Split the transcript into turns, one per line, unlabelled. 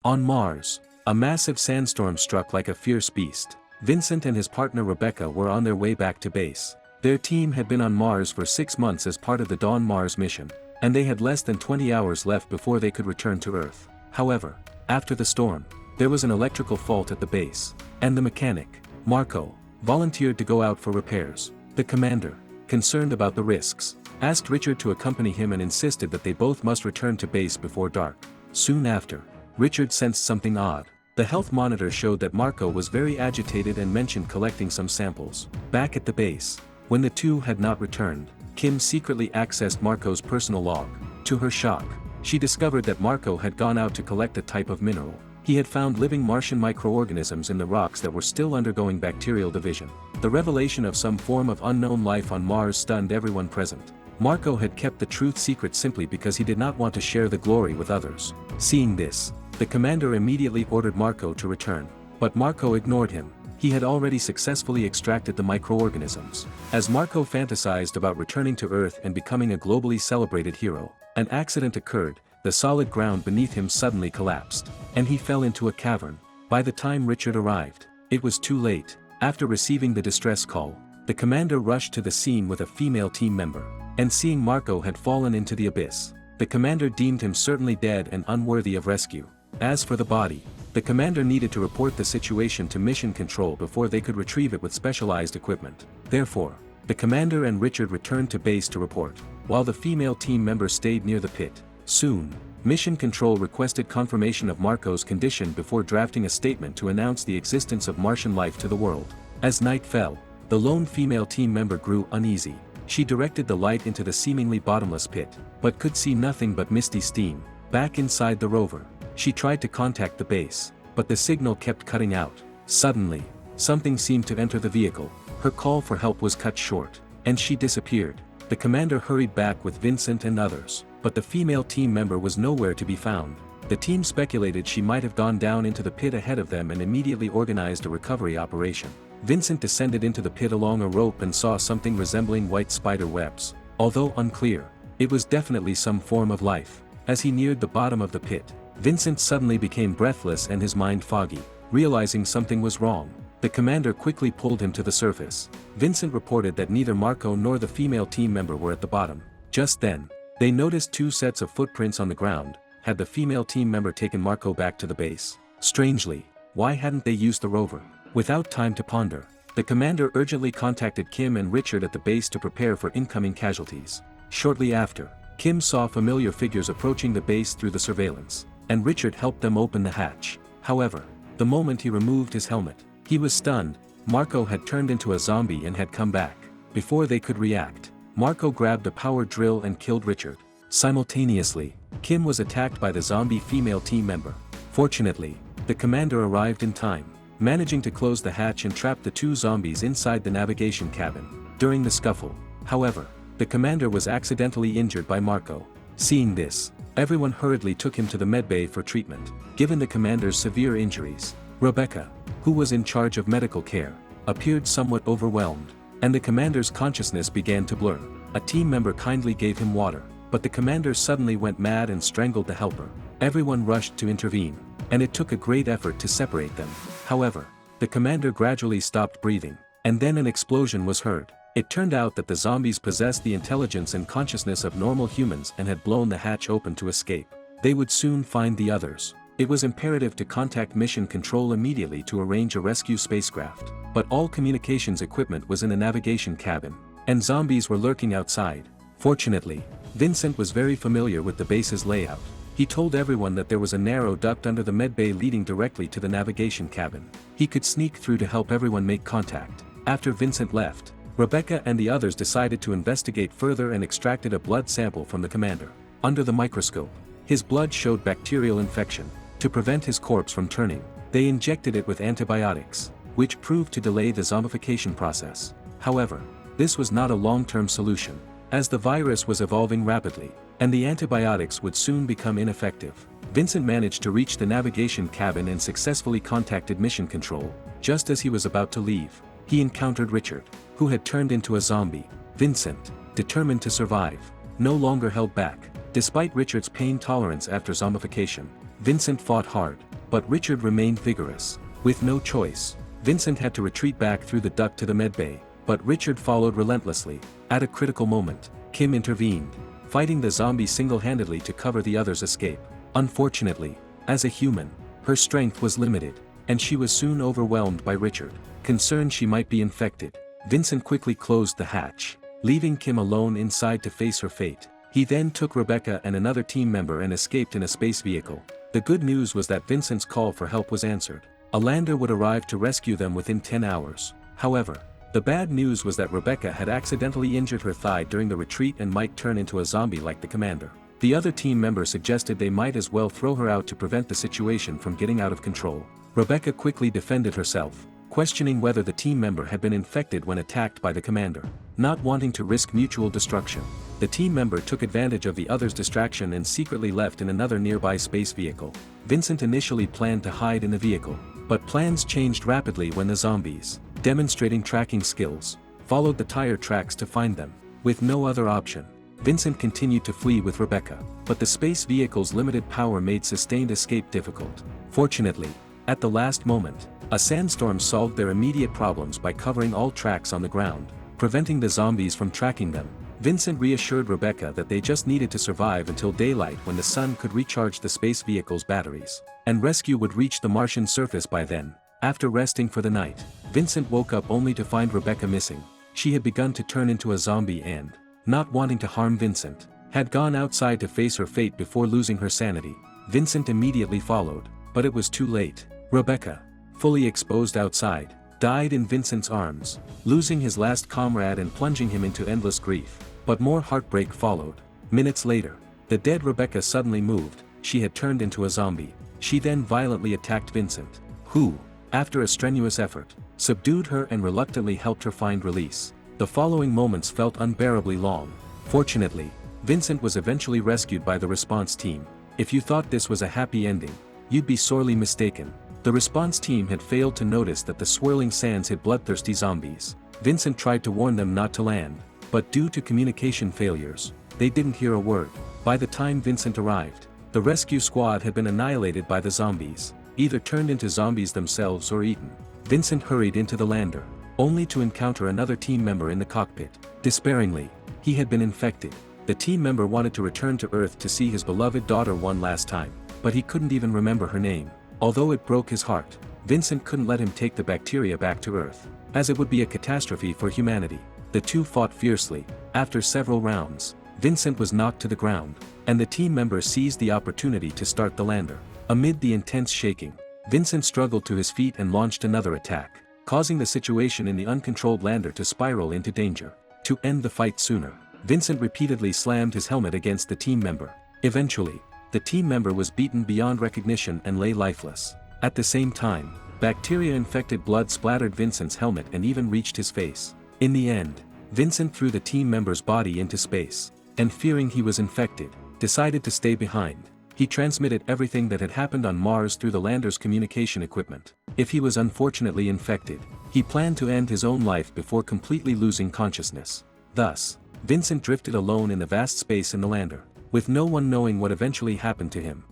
On Mars, a massive sandstorm struck like a fierce beast. Vincent and his partner Rebecca were on their way back to base. Their team had been on Mars for 6 months as part of the Dawn Mars mission, and they had less than 20 hours left before they could return to Earth. However, after the storm, there was an electrical fault at the base, and the mechanic, Marco, volunteered to go out for repairs. The commander, concerned about the risks, asked Richard to accompany him and insisted that they both must return to base before dark. Soon after, Richard sensed something odd. The health monitor showed that Marco was very agitated and mentioned collecting some samples. Back at the base, when the two had not returned, Kim secretly accessed Marco's personal log. To her shock, she discovered that Marco had gone out to collect a type of mineral. He had found living Martian microorganisms in the rocks that were still undergoing bacterial division. The revelation of some form of unknown life on Mars stunned everyone present. Marco had kept the truth secret simply because he did not want to share the glory with others. Seeing this, the commander immediately ordered Marco to return. But Marco ignored him. He had already successfully extracted the microorganisms. As Marco fantasized about returning to Earth and becoming a globally celebrated hero, an accident occurred. The solid ground beneath him suddenly collapsed, and he fell into a cavern. By the time Richard arrived, it was too late. After receiving the distress call, the commander rushed to the scene with a female team member, and seeing Marco had fallen into the abyss, the commander deemed him certainly dead and unworthy of rescue. As for the body, the commander needed to report the situation to Mission Control before they could retrieve it with specialized equipment. Therefore, the commander and Richard returned to base to report, while the female team member stayed near the pit. Soon, Mission Control requested confirmation of Marco's condition before drafting a statement to announce the existence of Martian life to the world. As night fell, the lone female team member grew uneasy. She directed the light into the seemingly bottomless pit, but could see nothing but misty steam. Back inside the rover, she tried to contact the base, but the signal kept cutting out. Suddenly, something seemed to enter the vehicle. Her call for help was cut short, and she disappeared. The commander hurried back with Vincent and others, but the female team member was nowhere to be found. The team speculated she might have gone down into the pit ahead of them and immediately organized a recovery operation. Vincent descended into the pit along a rope and saw something resembling white spider webs. Although unclear, it was definitely some form of life. As he neared the bottom of the pit, Vincent suddenly became breathless and his mind foggy. Realizing something was wrong, the commander quickly pulled him to the surface. Vincent reported that neither Marco nor the female team member were at the bottom. Just then, they noticed 2 sets of footprints on the ground. Had the female team member taken Marco back to the base? Strangely, why hadn't they used the rover? Without time to ponder, the commander urgently contacted Kim and Richard at the base to prepare for incoming casualties. Shortly after, Kim saw familiar figures approaching the base through the surveillance, and Richard helped them open the hatch. However, the moment he removed his helmet, he was stunned. Marco had turned into a zombie and had come back. Before they could react, Marco grabbed a power drill and killed Richard. Simultaneously, Kim was attacked by the zombie female team member. Fortunately, the commander arrived in time, managing to close the hatch and trap the 2 zombies inside the navigation cabin. During the scuffle, however, the commander was accidentally injured by Marco. Seeing this, everyone hurriedly took him to the medbay for treatment. Given the commander's severe injuries, Rebecca, who was in charge of medical care, appeared somewhat overwhelmed, and the commander's consciousness began to blur. A team member kindly gave him water, but the commander suddenly went mad and strangled the helper. Everyone rushed to intervene, and it took a great effort to separate them. However, the commander gradually stopped breathing, and then an explosion was heard. It turned out that the zombies possessed the intelligence and consciousness of normal humans and had blown the hatch open to escape. They would soon find the others. It was imperative to contact Mission Control immediately to arrange a rescue spacecraft, but all communications equipment was in the navigation cabin, and zombies were lurking outside. Fortunately, Vincent was very familiar with the base's layout. He told everyone that there was a narrow duct under the medbay leading directly to the navigation cabin. He could sneak through to help everyone make contact. After Vincent left, Rebecca and the others decided to investigate further and extracted a blood sample from the commander. Under the microscope, his blood showed bacterial infection. To prevent his corpse from turning, they injected it with antibiotics, which proved to delay the zombification process. However, this was not a long-term solution, as the virus was evolving rapidly, and the antibiotics would soon become ineffective. Vincent managed to reach the navigation cabin and successfully contacted Mission Control. Just as he was about to leave, he encountered Richard, who had turned into a zombie. Vincent, determined to survive, no longer held back. Despite Richard's pain tolerance after zombification, Vincent fought hard. but Richard remained vigorous. With no choice, Vincent had to retreat back through the duct to the medbay, but Richard followed relentlessly. At a critical moment, Kim intervened, fighting the zombie single-handedly to cover the other's escape. Unfortunately, as a human, her strength was limited, and she was soon overwhelmed by Richard. Concerned she might be infected, Vincent quickly closed the hatch, leaving Kim alone inside to face her fate. He then took Rebecca and another team member and escaped in a space vehicle. The good news was that Vincent's call for help was answered. A lander would arrive to rescue them within 10 hours. However, the bad news was that Rebecca had accidentally injured her thigh during the retreat and might turn into a zombie like the commander. The other team member suggested they might as well throw her out to prevent the situation from getting out of control. Rebecca quickly defended herself, questioning whether the team member had been infected when attacked by the commander. Not wanting to risk mutual destruction, the team member took advantage of the other's distraction and secretly left in another nearby space vehicle. Vincent initially planned to hide in the vehicle, but plans changed rapidly when the zombies, demonstrating tracking skills, followed the tire tracks to find them. With no other option, Vincent continued to flee with Rebecca, but the space vehicle's limited power made sustained escape difficult. Fortunately, at the last moment, a sandstorm solved their immediate problems by covering all tracks on the ground, preventing the zombies from tracking them. Vincent reassured Rebecca that they just needed to survive until daylight when the sun could recharge the space vehicle's batteries, and rescue would reach the Martian surface by then. After resting for the night, Vincent woke up only to find Rebecca missing. She had begun to turn into a zombie and, not wanting to harm Vincent, had gone outside to face her fate before losing her sanity. Vincent immediately followed, but it was too late. Rebecca, fully exposed outside, died in Vincent's arms, losing his last comrade and plunging him into endless grief. But more heartbreak followed. Minutes later, the dead Rebecca suddenly moved. She had turned into a zombie. She then violently attacked Vincent, who, after a strenuous effort, subdued her and reluctantly helped her find release. The following moments felt unbearably long. Fortunately, Vincent was eventually rescued by the response team. If you thought this was a happy ending, you'd be sorely mistaken. The response team had failed to notice that the swirling sands hid bloodthirsty zombies. Vincent tried to warn them not to land, but due to communication failures, they didn't hear a word. By the time Vincent arrived, the rescue squad had been annihilated by the zombies, either turned into zombies themselves or eaten. Vincent hurried into the lander, only to encounter another team member in the cockpit. Despairingly, he had been infected. The team member wanted to return to Earth to see his beloved daughter one last time, but he couldn't even remember her name. Although it broke his heart, Vincent couldn't let him take the bacteria back to Earth, as it would be a catastrophe for humanity. The two fought fiercely. After several rounds, Vincent was knocked to the ground, and the team member seized the opportunity to start the lander. Amid the intense shaking, Vincent struggled to his feet and launched another attack, causing the situation in the uncontrolled lander to spiral into danger. To end the fight sooner, Vincent repeatedly slammed his helmet against the team member. Eventually, the team member was beaten beyond recognition and lay lifeless. At the same time, bacteria-infected blood splattered Vincent's helmet and even reached his face. In the end, Vincent threw the team member's body into space, and fearing he was infected, decided to stay behind. He transmitted everything that had happened on Mars through the lander's communication equipment. If he was unfortunately infected, he planned to end his own life before completely losing consciousness. Thus, Vincent drifted alone in the vast space in the lander, with no one knowing what eventually happened to him.